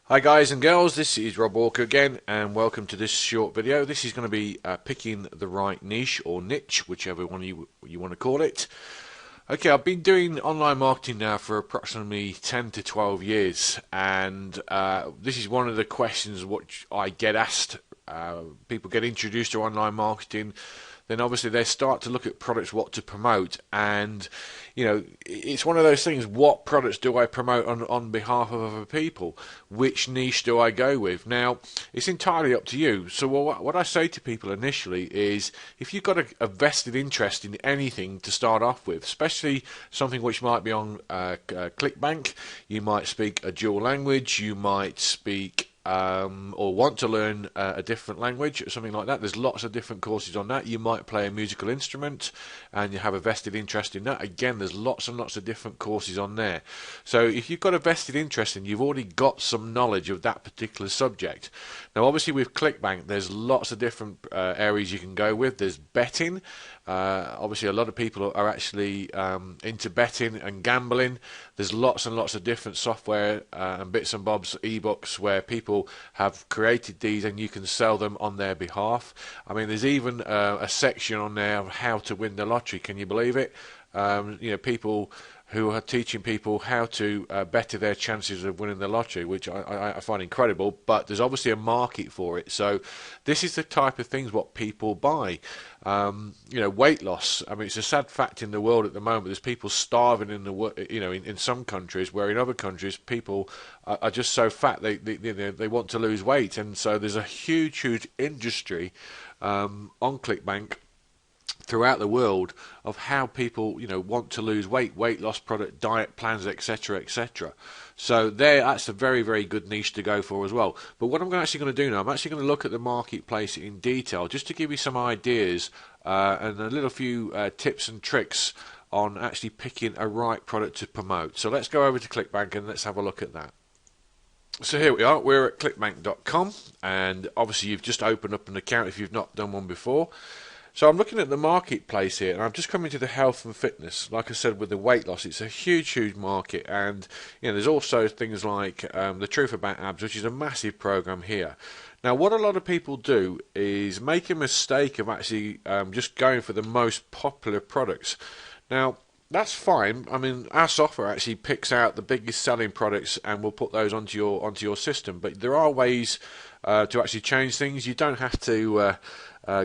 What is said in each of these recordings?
Hi guys and girls, this is Rob Walker again and welcome to this short video. This is going to be picking the right niche or niche, whichever one you want to call it. Okay, I've been doing online marketing now for approximately 10 to 12 years and this is one of the questions which I get asked. People get introduced to online marketing, then obviously they start to look at products, what to promote, and it's one of those things. What products do I promote on behalf of other people? Which niche do I go with? Now, it's entirely up to you. So what I say to people initially is, if you've got a vested interest in anything to start off with, especially something which might be on ClickBank, you might speak a dual language, you might speak or want to learn a different language or something like that. There's lots of different courses on that. You might play a musical instrument and you have a vested interest in that. Again, there's lots and lots of different courses on there. So if you've got a vested interest in, you've already got some knowledge of that particular subject. Now obviously with ClickBank there's lots of different areas you can go with. There's betting. Obviously a lot of people are actually into betting and gambling. There's lots and lots of different software and bits and bobs, ebooks, where people have created these and you can sell them on their behalf. I mean, there's even a section on there of how to win the lottery. Can you believe it? People who are teaching people how to better their chances of winning the lottery, which I find incredible, but there's obviously a market for it. So this is the type of things what people buy. Weight loss. I mean, it's a sad fact in the world at the moment. There's people starving in in some countries, where in other countries people are just so fat they want to lose weight, and so there's a huge industry on ClickBank throughout the world of how people want to lose weight loss product, diet plans, etc. So that's a very good niche to go for as well. But what I'm actually going to do now, I'm actually going to look at the marketplace in detail just to give you some ideas and a little few tips and tricks on actually picking a right product to promote. So let's go over to ClickBank and let's have a look at that. So here we are, we're at clickbank.com, and obviously you've just opened up an account if you've not done one before. So I'm looking at the marketplace here, and I'm just coming to the health and fitness. Like I said, with the weight loss, it's a huge market, and there's also things like the Truth About Abs, which is a massive program here. Now, what a lot of people do is make a mistake of actually just going for the most popular products. Now, that's fine. I mean, our software actually picks out the biggest selling products and will put those onto your system. But there are ways to actually change things. You don't have to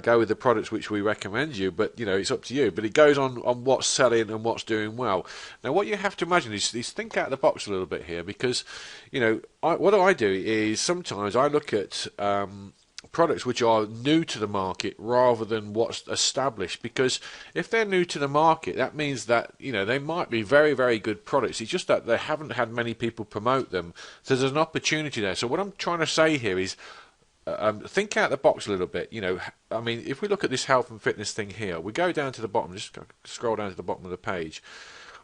go with the products which we recommend you, but it's up to you. But it goes on what's selling and what's doing well. Now, what you have to imagine is think out of the box a little bit here, because what I do is sometimes I look at products which are new to the market rather than what's established, because if they're new to the market, that means that they might be very good products. It's just that they haven't had many people promote them, so there's an opportunity there. So what I'm trying to say here is think out the box a little bit. I mean, if we look at this health and fitness thing here, we go down to the bottom, just scroll down to the bottom of the page.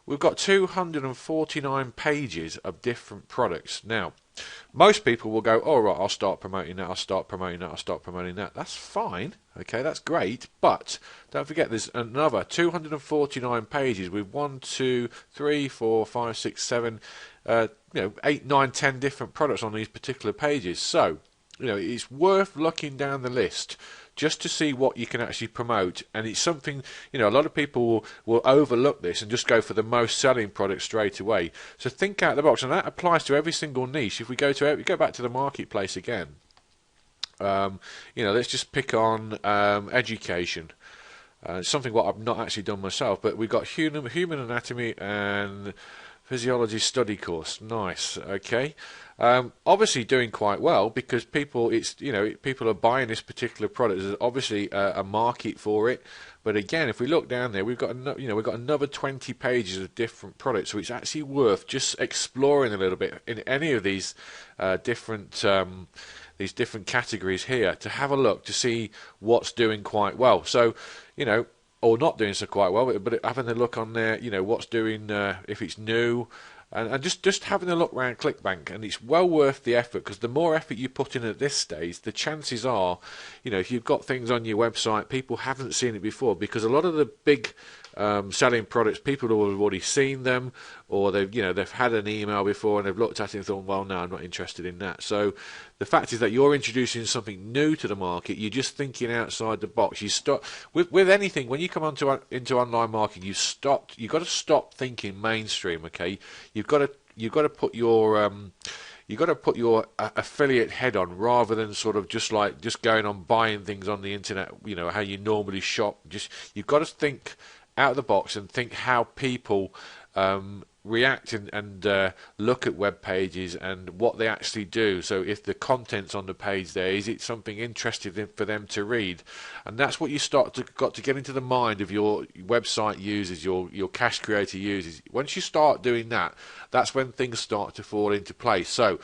We've got 249 pages of different products. Now, most people will go, oh, right, I'll start promoting that, I'll start promoting that, I'll start promoting that. That's fine, okay, that's great, but don't forget there's another 249 pages with 1, 2, 3, 4, 5, 6, 7, 8, 9, 10 different products on these particular pages. So, it's worth looking down the list just to see what you can actually promote. And it's something, a lot of people will overlook this and just go for the most selling product straight away. So think out of the box, and that applies to every single niche. If we go back to the marketplace again, let's just pick on education. Something what I've not actually done myself, but we've got human anatomy and physiology study course. Nice. Okay. Obviously doing quite well, because people are buying this particular product. There's obviously a market for it. But again, if we look down there, we've got another 20 pages of different products. So it's actually worth just exploring a little bit in any of these different categories here to have a look to see what's doing quite well. So or not doing so quite well, but having a look on there, what's doing, if it's new, and just having a look around ClickBank, and it's well worth the effort, because the more effort you put in at this stage, the chances are, if you've got things on your website, people haven't seen it before, because a lot of the big selling products, people who have already seen them, or they've had an email before and they've looked at it and thought, well, no, I'm not interested in that. So the fact is that you're introducing something new to the market. You're just thinking outside the box. You stop with anything when you come into online marketing. You've got to stop thinking mainstream. Okay, you've got to put your affiliate head on, rather than sort of just going on buying things on the internet, how you normally shop. You've got to think out of the box and think how people react and look at web pages and what they actually do. So if the content's on the page there, is it something interesting for them to read? And that's what you got to get into the mind of your website users, your cash creator users. Once you start doing that, that's when things start to fall into place. So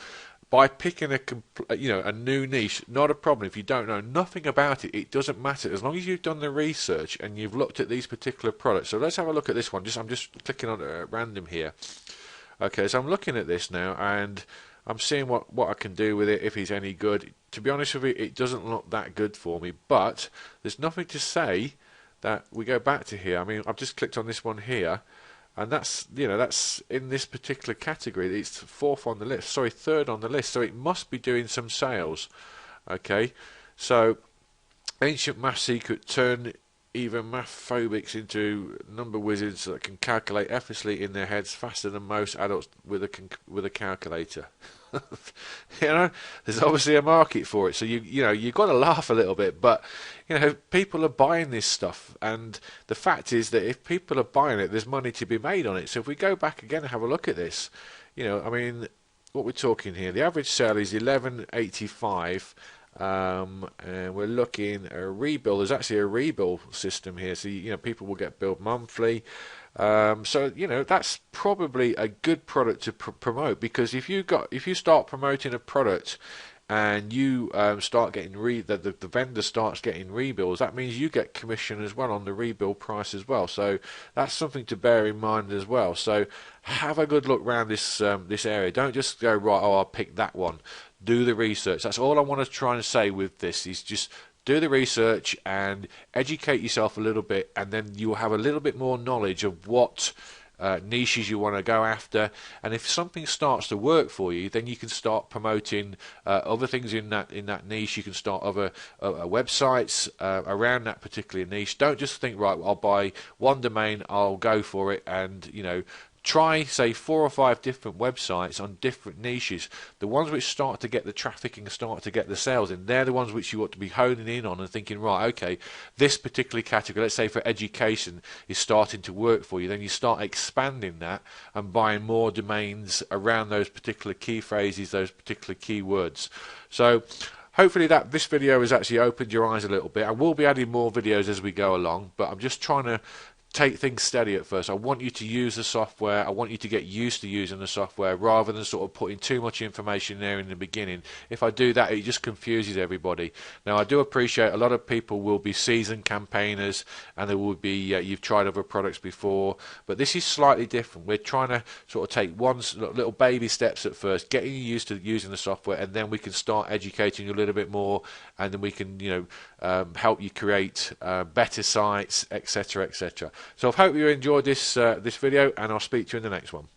by picking a new niche, not a problem. If you don't know nothing about it, it doesn't matter, as long as you've done the research and you've looked at these particular products. So let's have a look at this one. I'm just clicking on it at random here. Okay, so I'm looking at this now and I'm seeing what I can do with it, if it's any good. To be honest with you, it doesn't look that good for me, but there's nothing to say that we go back to here. I mean, I've just clicked on this one here, and that's in this particular category. It's third on the list. So it must be doing some sales. Okay, so ancient math secret: turn even math phobics into number wizards that can calculate effortlessly in their heads faster than most adults with a calculator. There's obviously a market for it. So you've got to laugh a little bit, but people are buying this stuff, and the fact is that if people are buying it, there's money to be made on it. So if we go back again and have a look at this, I mean, what we're talking here, the average sale is 11.85. And we're looking at a rebill. There's actually a rebill system here, so people will get billed monthly. So that's probably a good product to promote, because if you start promoting a product and you start getting the vendor starts getting rebills, that means you get commission as well on the rebill price as well. So that's something to bear in mind as well. So have a good look around this area. Don't just go, right, I'll pick that one. Do the research. That's all I want to try and say with this, is just do the research and educate yourself a little bit, and then you'll have a little bit more knowledge of what niches you want to go after. And if something starts to work for you, then you can start promoting other things in that niche. You can start other websites around that particular niche. Don't just think, right, I'll buy one domain, I'll go for it, and try, say, 4 or 5 different websites on different niches. The ones which start to get the traffic and start to get the sales in, they're the ones which you ought to be honing in on and thinking, right, okay, this particular category, let's say for education, is starting to work for you. Then you start expanding that and buying more domains around those particular key phrases, those particular keywords. So hopefully this video has actually opened your eyes a little bit. I will be adding more videos as we go along, but I'm just trying to take things steady at first. I want you to use the software. I want you to get used to using the software, rather than sort of putting too much information there in the beginning. If I do that, it just confuses everybody. Now, I do appreciate a lot of people will be seasoned campaigners, and they will be you've tried other products before, but this is slightly different. We're trying to sort of take one little baby steps at first, getting you used to using the software, and then we can start educating you a little bit more, and then we can help you create better sites, etc., etc. So I hope you enjoyed this video, and I'll speak to you in the next one.